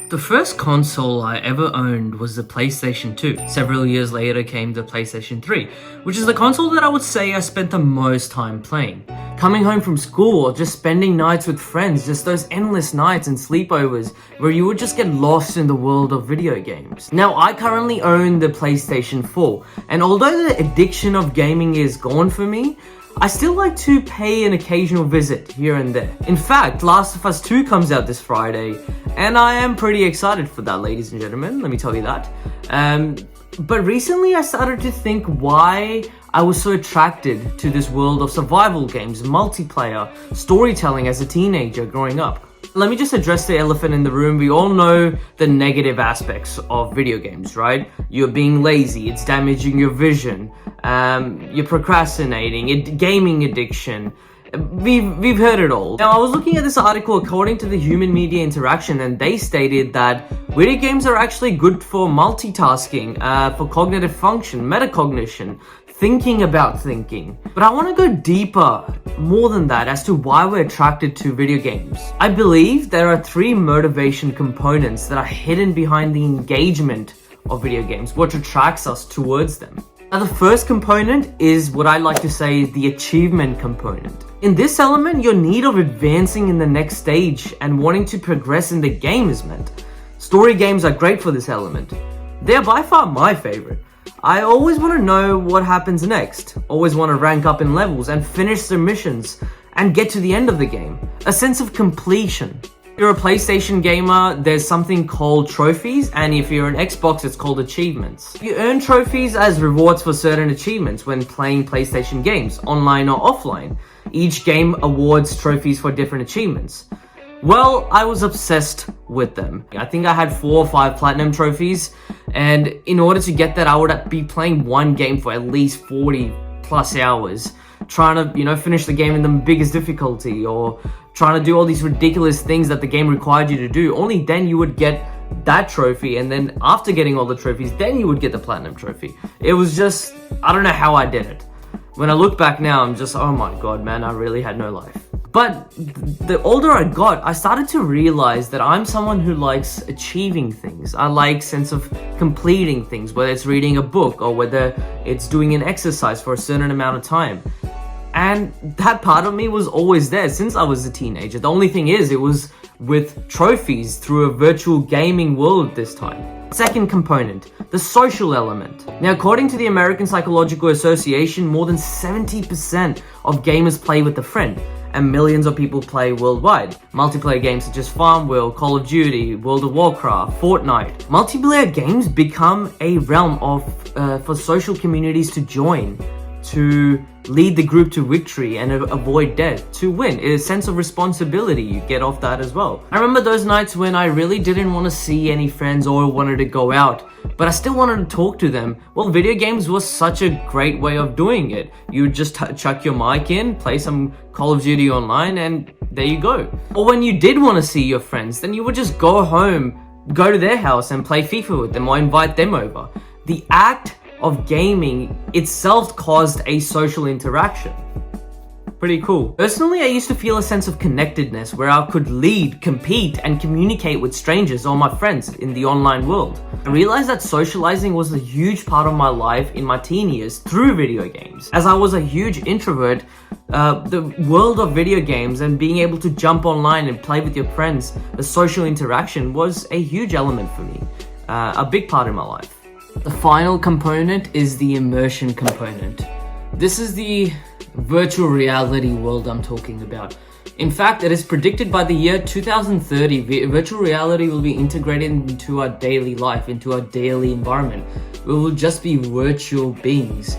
The first console I ever owned was the PlayStation 2. Several years later came the PlayStation 3, which is the console that I would say I spent the most time playing. Coming home from school or just spending nights with friends, just those endless nights and sleepovers where you would just get lost in the world of video games. Now, I currently own the PlayStation 4, and although the addiction of gaming is gone for me, I still like to pay an occasional visit here and there. In fact, Last of Us 2 comes out this Friday, and I am pretty excited for that, ladies and gentlemen, let me tell you that. But recently I started to think why I was so attracted to this world of survival games, multiplayer, storytelling as a teenager growing up. Let me just address the elephant in the room. We all know the negative aspects of video games, right? You're being lazy, it's damaging your vision, you're procrastinating, gaming addiction. We've heard it all. Now, I was looking at this article according to the Human Media Interaction, and they stated that video games are actually good for multitasking, for cognitive function, metacognition, thinking about thinking. But I want to go deeper, more than that, as to why we're attracted to video games. I believe there are three motivation components that are hidden behind the engagement of video games, what attracts us towards them. Now, the first component is what I like to say is the achievement component. In this element, your need of advancing in the next stage and wanting to progress in the game is met. Story games are great for this element. They're by far my favorite. I always want to know what happens next, always want to rank up in levels and finish the missions and get to the end of the game. A sense of completion. If you're a PlayStation gamer, there's something called trophies, and if you're an Xbox, it's called achievements. You earn trophies as rewards for certain achievements when playing PlayStation games, online or offline. Each game awards trophies for different achievements. Well, I was obsessed with them. I think I had 4 or 5 platinum trophies, and in order to get that, I would be playing one game for at least 40 plus hours, trying to, finish the game in the biggest difficulty, or trying to do all these ridiculous things that the game required you to do. Only then you would get that trophy, and then after getting all the trophies, then you would get the platinum trophy. It was just, I don't know how I did it. When I look back now, I'm just, oh my god, man, I really had no life. But the older I got, I started to realize that I'm someone who likes achieving things. I like sense of completing things, whether it's reading a book or whether it's doing an exercise for a certain amount of time. And that part of me was always there since I was a teenager. The only thing is, it was with trophies through a virtual gaming world this time. Second component, the social element. Now, according to the American Psychological Association, more than 70% of gamers play with a friend, and millions of people play worldwide. Multiplayer games such as Farmville, Call of Duty, World of Warcraft, Fortnite. Multiplayer games become a realm for social communities to join, to lead the group to victory and avoid death, to win. It's a sense of responsibility you get off that as well. I remember those nights when I really didn't want to see any friends or wanted to go out, but I still wanted to talk to them. Well, video games was such a great way of doing it. You would just chuck your mic in, play some Call of Duty online, and there you go. Or when you did want to see your friends, then you would just go home, go to their house and play FIFA with them or invite them over. The act of gaming itself caused a social interaction. Pretty cool. Personally, I used to feel a sense of connectedness where I could lead, compete, and communicate with strangers or my friends in the online world. I realized that socializing was a huge part of my life in my teen years through video games. As I was a huge introvert, the world of video games and being able to jump online and play with your friends, the social interaction was a huge element for me, a big part in my life. The final component is the immersion component. This is the virtual reality world I'm talking about. In fact, it is predicted by the year 2030, virtual reality will be integrated into our daily life, into our daily environment. We will just be virtual beings.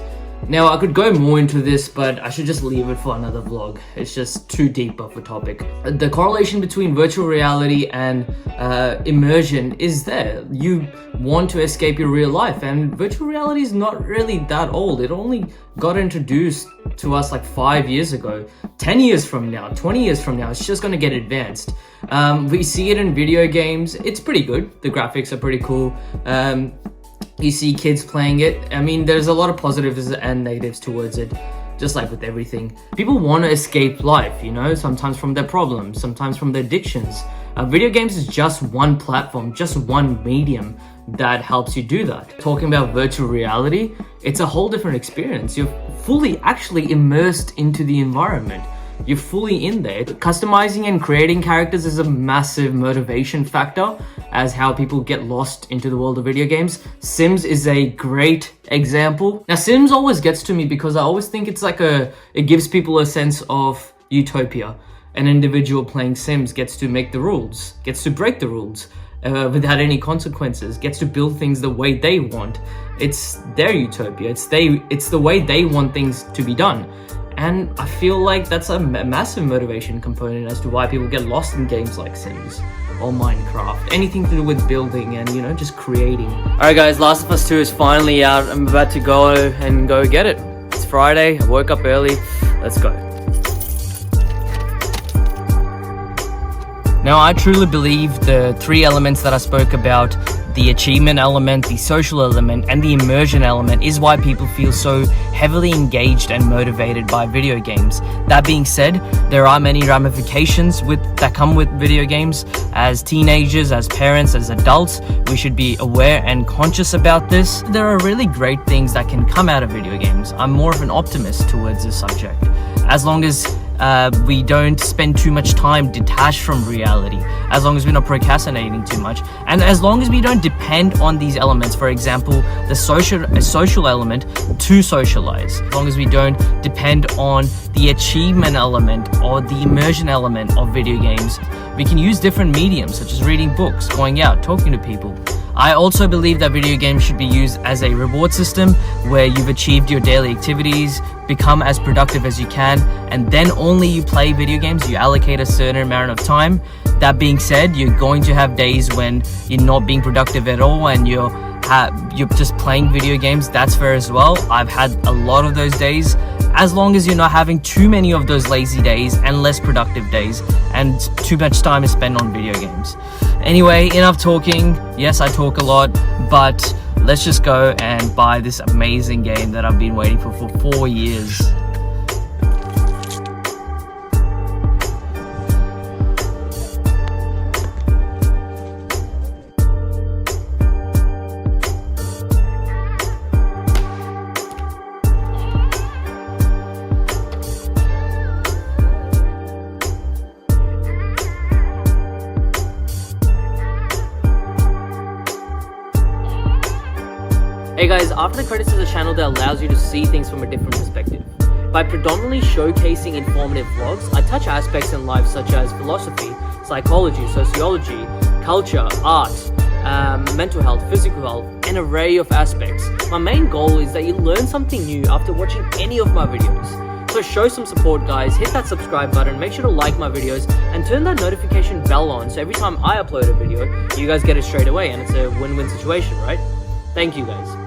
Now, I could go more into this, but I should just leave it for another vlog. It's just too deep of a topic. The correlation between virtual reality and immersion is there. You want to escape your real life, and virtual reality is not really that old. It only got introduced to us like 5 years ago. 10 years from now, 20 years from now, it's just going to get advanced. We see it in video games. It's pretty good. The graphics are pretty cool. You see kids playing it. I mean, there's a lot of positives and negatives towards it. just like with everything. People want to escape life, you know, sometimes from their problems, sometimes from their addictions. Video games is just one platform, just one medium that helps you do that. Talking about virtual reality, it's a whole different experience. You're fully actually immersed into the environment. You're fully in there. Customizing and creating characters is a massive motivation factor as how people get lost into the world of video games. Sims is a great example. Now, Sims always gets to me because I always think it's like it gives people a sense of utopia. An individual playing Sims gets to make the rules, gets to break the rules without any consequences, gets to build things the way they want. It's their utopia. It's the way they want things to be done. And I feel like that's a massive motivation component as to why people get lost in games like Sims or Minecraft. Anything to do with building and, you know, just creating. Alright guys, Last of Us 2 is finally out. I'm about to go get it. It's Friday, I woke up early. Let's go. Now, I truly believe the three elements that I spoke about, the achievement element, the social element, and the immersion element, is why people feel so heavily engaged and motivated by video games. That being said, there are many ramifications that come with video games. As teenagers, as parents, as adults, we should be aware and conscious about this. There are really great things that can come out of video games. I'm more of an optimist towards this subject. As long as we don't spend too much time detached from reality, as long as we're not procrastinating too much, and as long as we don't depend on these elements, for example, the social element to socialize, as long as we don't depend on the achievement element or the immersion element of video games, we can use different mediums such as reading books, going out, talking to people. I also believe that video games should be used as a reward system where you've achieved your daily activities, become as productive as you can, and then only you play video games, you allocate a certain amount of time. That being said, you're going to have days when you're not being productive at all and you're just playing video games. That's fair as well. I've had a lot of those days. As long as you're not having too many of those lazy days and less productive days and too much time is spent on video games. Anyway, enough talking. Yes, I talk a lot, but let's just go and buy this amazing game that I've been waiting for 4 years. Hey guys, after the credits is a channel that allows you to see things from a different perspective. By predominantly showcasing informative vlogs, I touch aspects in life such as philosophy, psychology, sociology, culture, art, mental health, physical health, an array of aspects. My main goal is that you learn something new after watching any of my videos. So show some support guys, hit that subscribe button, make sure to like my videos, and turn that notification bell on so every time I upload a video, you guys get it straight away and it's a win-win situation, right? Thank you guys.